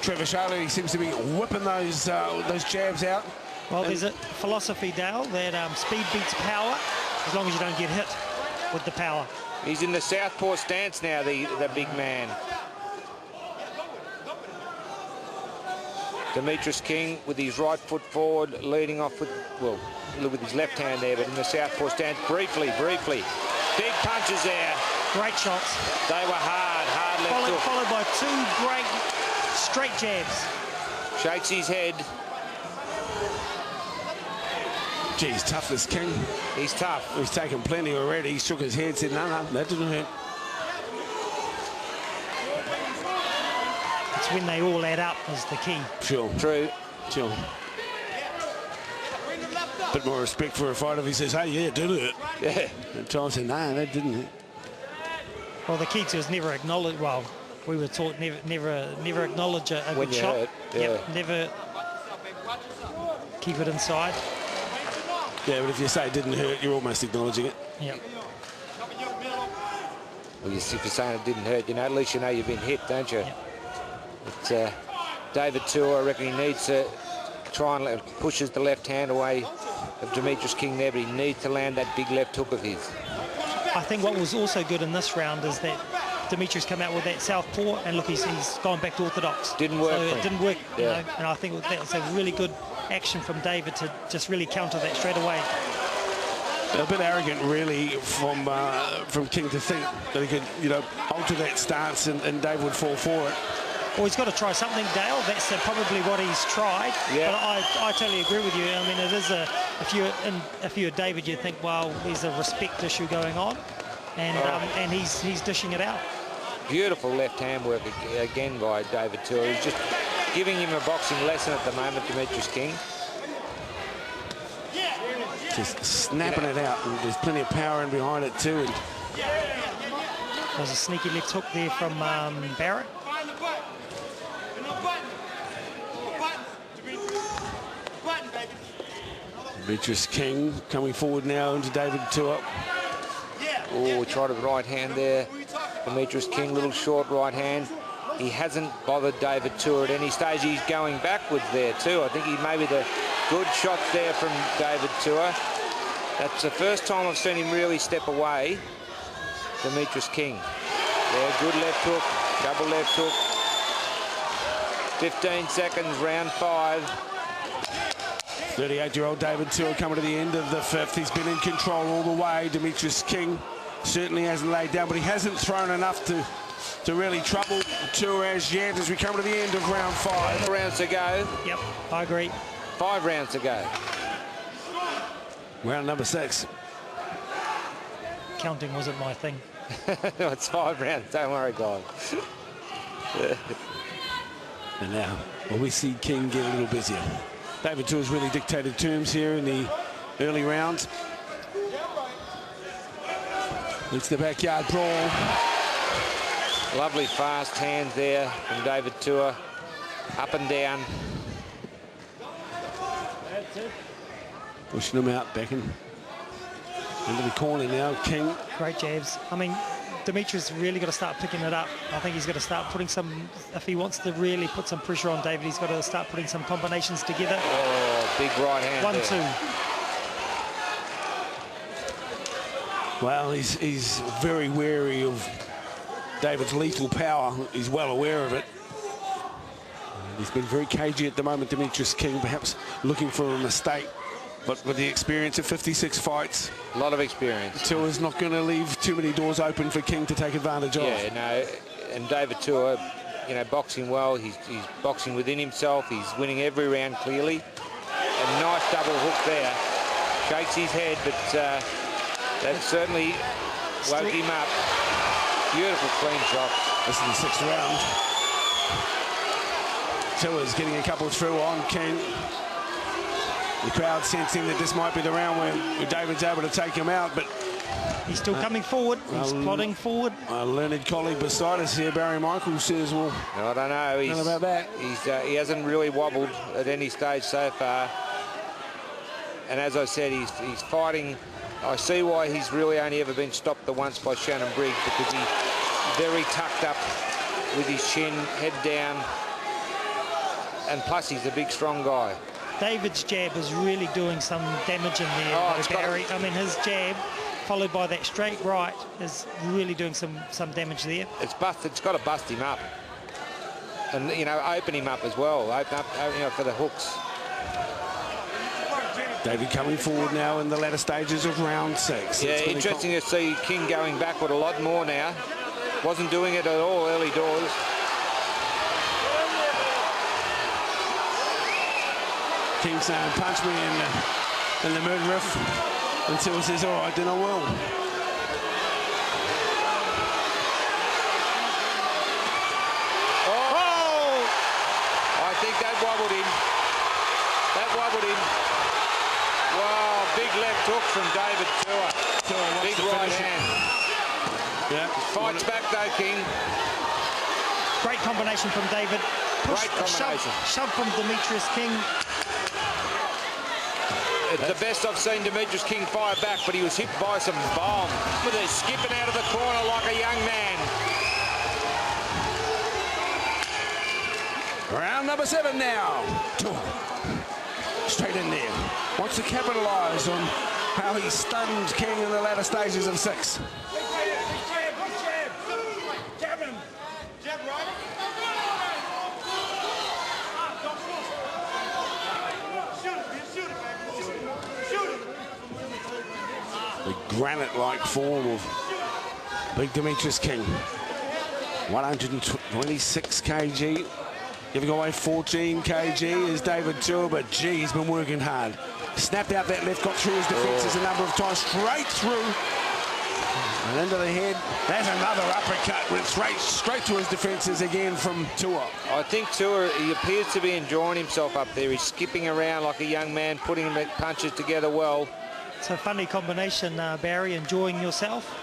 Trevishola, he seems to be whipping those jabs out. Well, there's a philosophy, Dale, that speed beats power as long as you don't get hit with the power. He's in the southpaw stance now, the big man. Demetrice King with his right foot forward, leading off with, well, with his left hand there, but in the southpaw stance, briefly. Big punches there. Great shots. They were hard left hook. Followed by two great straight jabs. Shakes his head. Geez, tough, this King. He's tough. He's taken plenty already. He shook his head, said, no, that didn't hurt. It's when they all add up is the key. Sure. True. Sure. Bit more respect for a fighter if he says, hey, yeah, it did hurt. Yeah. And Tom said, no, that didn't hurt. Well, the key to is never acknowledge, well, we were taught never acknowledge a good shot. Hurt, yeah. Yep, never keep it inside. Yeah, but if you say it didn't hurt, you're almost acknowledging it. Yep. Well, if you're saying it didn't hurt, you know, at least you know you've been hit, don't you? Yep. But David Tua, I reckon he needs to try and pushes the left hand away of Demetrice King there, but he needs to land that big left hook of his. I think what was also good in this round is that Demetrice came out with that southpaw, and look, he's gone back to orthodox. Didn't work. So it didn't work, you yeah. know, and I think that's a really good action from David to just really counter that straight away. A bit arrogant, really, from King to think that he could, you know, alter that stance and Dave would fall for it. Well, he's got to try something, Dale. That's probably what he's tried. Yeah. But I totally agree with you. I mean, it is if you're David, you think, well, there's a respect issue going on, and he's dishing it out. Beautiful left hand work again by David Tua. He's just giving him a boxing lesson at the moment, Demetrice King. Just snapping it out. And there's plenty of power in behind it too. And there's a sneaky left hook there from Barrett. Demetrice King coming forward now into David Tua. Oh, tried a right hand there. Demetrice King, little short right hand. He hasn't bothered David Tua at any stage. He's going backwards there too. I think he maybe the good shots there from David Tua. That's the first time I've seen him really step away. Demetrice King. Yeah, good left hook, double left hook. 15 seconds, round 5. 38-year-old David Tua coming to the end of the fifth. He's been in control all the way. Demetrice King certainly hasn't laid down, but he hasn't thrown enough to really trouble Tua as yet as we come to the end of round 5. 5 rounds to go. Yep, I agree. 5 rounds to go. Round number 6. Counting wasn't my thing. It's 5 rounds, don't worry, guys. And now, well, we see King get a little busier. David Tua's really dictated terms here in the early rounds. It's the backyard brawl. Lovely fast hands there from David Tua. Up and down. Pushing him out, back into the corner now, King. Great jabs. I mean, Demetrice really got to start picking it up. I think he's got to start putting some, if he wants to really put some pressure on David, he's got to start putting some combinations together. Oh, big right hand. 1-2. Well, he's very wary of David's lethal power. He's well aware of it. He's been very cagey at the moment, Demetrice King, perhaps looking for a mistake. But with the experience of 56 fights, a lot of experience. Tua's not going to leave too many doors open for King to take advantage of. Yeah, no, and David Tua, you know, boxing well. He's boxing within himself. He's winning every round clearly. A nice double hook there. Shakes his head, but that certainly woke him up. Beautiful clean shot. This is the 6th round. Tua's getting a couple through on King. The crowd sensing that this might be the round where David's able to take him out, but he's still coming forward. He's plodding forward. A learned colleague beside us here, Barry Michael, says, well, I don't know. Not about that. He hasn't really wobbled at any stage so far. And as I said, he's fighting. I see why he's really only ever been stopped the once by Shannon Briggs, because he's very tucked up with his chin, head down. and plus he's a big, strong guy. David's jab is really doing some damage in there. Oh, Barry. I mean, his jab, followed by that straight right, is really doing some damage there. It's got to bust him up. And, you know, open him up as well. Open up for the hooks. David coming forward now in the latter stages of round 6. Yeah, interesting to see King going backward a lot more now. Wasn't doing it at all early doors. King saying, punch me in the midriff until he says, all right, then I will. Oh! I think that wobbled him. That wobbled him. Wow, big left hook from David Tua. Big right hand. Yeah. Fights back though, King. Great combination from David. Great combination. Shove from Demetrice King. It's the best I've seen Demetrice King fire back, but he was hit by some bomb. Look at skipping out of the corner like a young man. Round number 7 now. Straight in there. Wants to capitalise on how he stunned King in the latter stages of 6. The granite-like form of big Demetrice King. 126 kg. Giving away 14 kg is David Tua, but gee, he's been working hard. Snapped out that left, got through his defences a number of times, straight through. And into the head. That's another uppercut, went straight to his defences again from Tua. I think Tua, he appears to be enjoying himself up there. He's skipping around like a young man, putting the punches together well. It's a funny combination, Barry, enjoying yourself.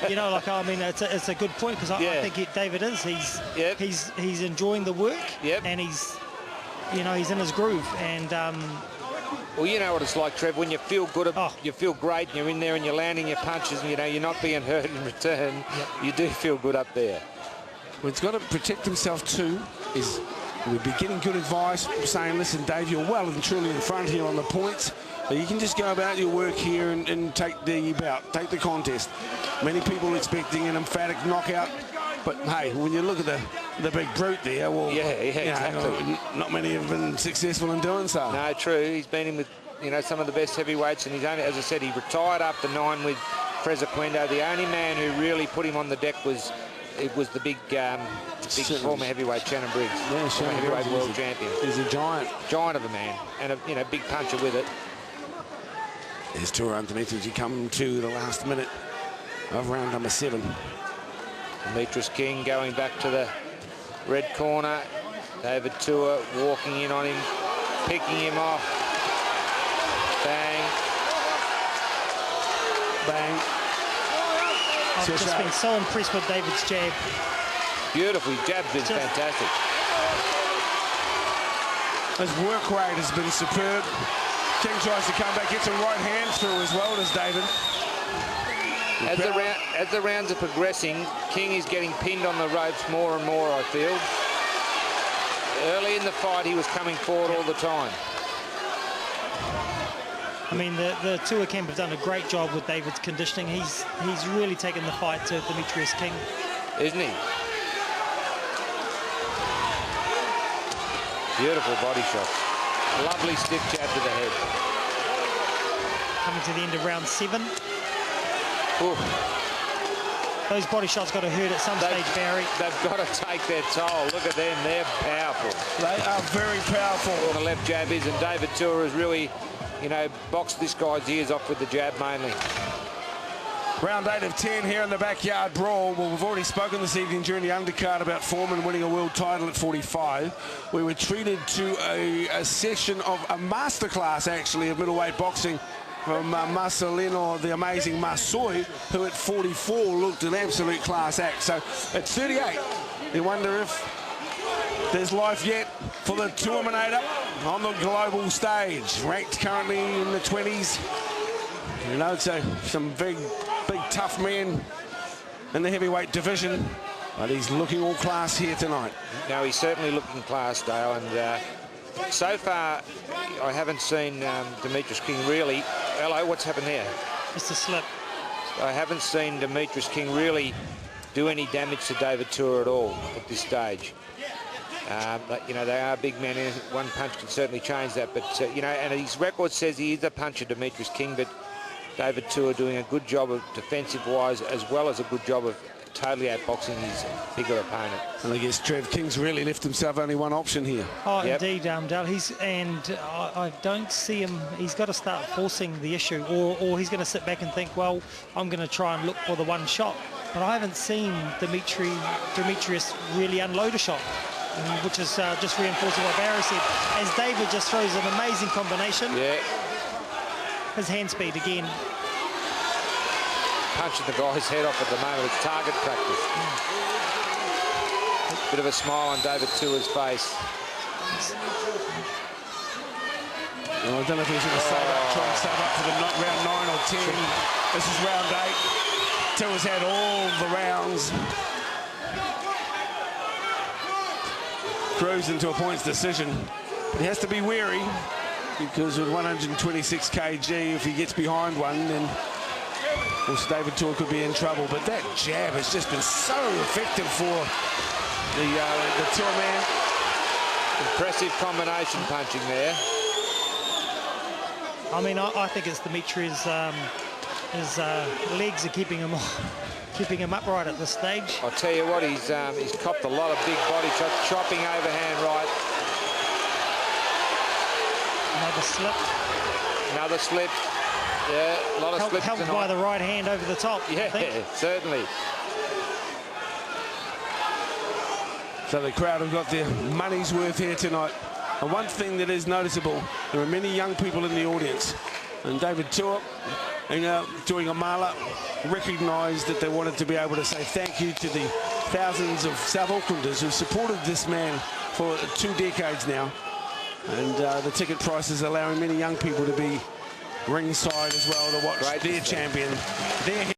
You know, like, I mean, it's a good point, because I think David is. He's enjoying the work, and he's in his groove. And well, you know what it's like, Trev, when you feel good, you feel great, and you're in there and you're landing your punches, and, you know, you're not being hurt in return. You do feel good up there. Well, he's got to protect himself too. We'd be getting good advice, saying, listen, Dave, you're well and truly in front here on the points. You can just go about your work here and take the bout, take the contest. Many people expecting an emphatic knockout, but hey, when you look at the big brute there, well, exactly. Not many have been successful in doing so. No, true. He's been in with, you know, some of the best heavyweights, and he's only, as I said, he retired after 9 with Frezequendo. The only man who really put him on the deck was the big former heavyweight Shannon Briggs, former heavyweight world champion. He's a giant of a man, and a big puncher with it. There's Tua underneath as you come to the last minute of round number 7. Demetrice King going back to the red corner. David Tua walking in on him, picking him off. Bang. Bang. I've just been so impressed with David's jab. Beautiful. His jab's been fantastic. His work rate has been superb. King tries to come back, gets a right hand through as well as David. As the rounds are progressing, King is getting pinned on the ropes more and more, I feel. Early in the fight, he was coming forward all the time. I mean, the Tua camp have done a great job with David's conditioning. He's really taken the fight to Demetrice King. Isn't he? Beautiful body shots. Lovely stiff jab to the head. Coming to the end of round 7. Ooh. Those body shots got to hurt at some stage, Barry. They've got to take their toll. Look at them. They're powerful. They are very powerful. The left jab is, and David Tua has really, you know, boxed this guy's ears off with the jab mainly. Round 8 of 10 here in the backyard brawl. Well, we've already spoken this evening during the undercard about Foreman winning a world title at 45. We were treated to a session of a masterclass, actually, of middleweight boxing from Marcelino, the amazing Masoi, who at 44 looked an absolute class act. So at 38, you wonder if there's life yet for the Terminator on the global stage. Ranked currently in the 20s. You know, so some big tough men in the heavyweight division, but he's looking all class here tonight. No, he's certainly looking class, Dale, and So far, I haven't seen Demetrice King really. Hello, what's happened there? Just a slip. I haven't seen Demetrice King really do any damage to David Tua at all at this stage. But, you know, they are big men, and one punch can certainly change that. But, you know, and his record says he is a puncher, Demetrice King, but David Tua doing a good job of defensive-wise as well as a good job of totally outboxing his bigger opponent. And I guess Trev King's really left himself only one option here. Oh, yep. Indeed, Dale. I don't see him. He's got to start forcing the issue, or he's going to sit back and think, well, I'm going to try and look for the one shot. But I haven't seen Demetrice really unload a shot, which is just reinforcing what Barry said. As David just throws an amazing combination. Yeah. His hand speed again. Punching the guy's head off at the moment. It's target practice. Bit of a smile on David Tua's face. Well, I don't know if he's going to try and save up for the round 9 or 10. This is round 8. Tua's had all the rounds. Cruising to a points decision. But he has to be wary, because with 126 kg, if he gets behind one, then of course David Tua could be in trouble. But that jab has just been so effective for the Tua man. Impressive combination punching there. I mean, I think it's Demetrice's his legs are keeping him upright at this stage. I'll tell you what, he's copped a lot of big body shots, chopping overhand right. Another slip. Another slip. Yeah, a lot of slips helped tonight. by the right hand over the top. Yeah, certainly. So the crowd have got their money's worth here tonight. And one thing that is noticeable, there are many young people in the audience. And David Tua, doing a mala, recognised that they wanted to be able to say thank you to the thousands of South Aucklanders who supported this man for 2 decades now. And the ticket price is allowing many young people to be ringside as well to watch their champion, their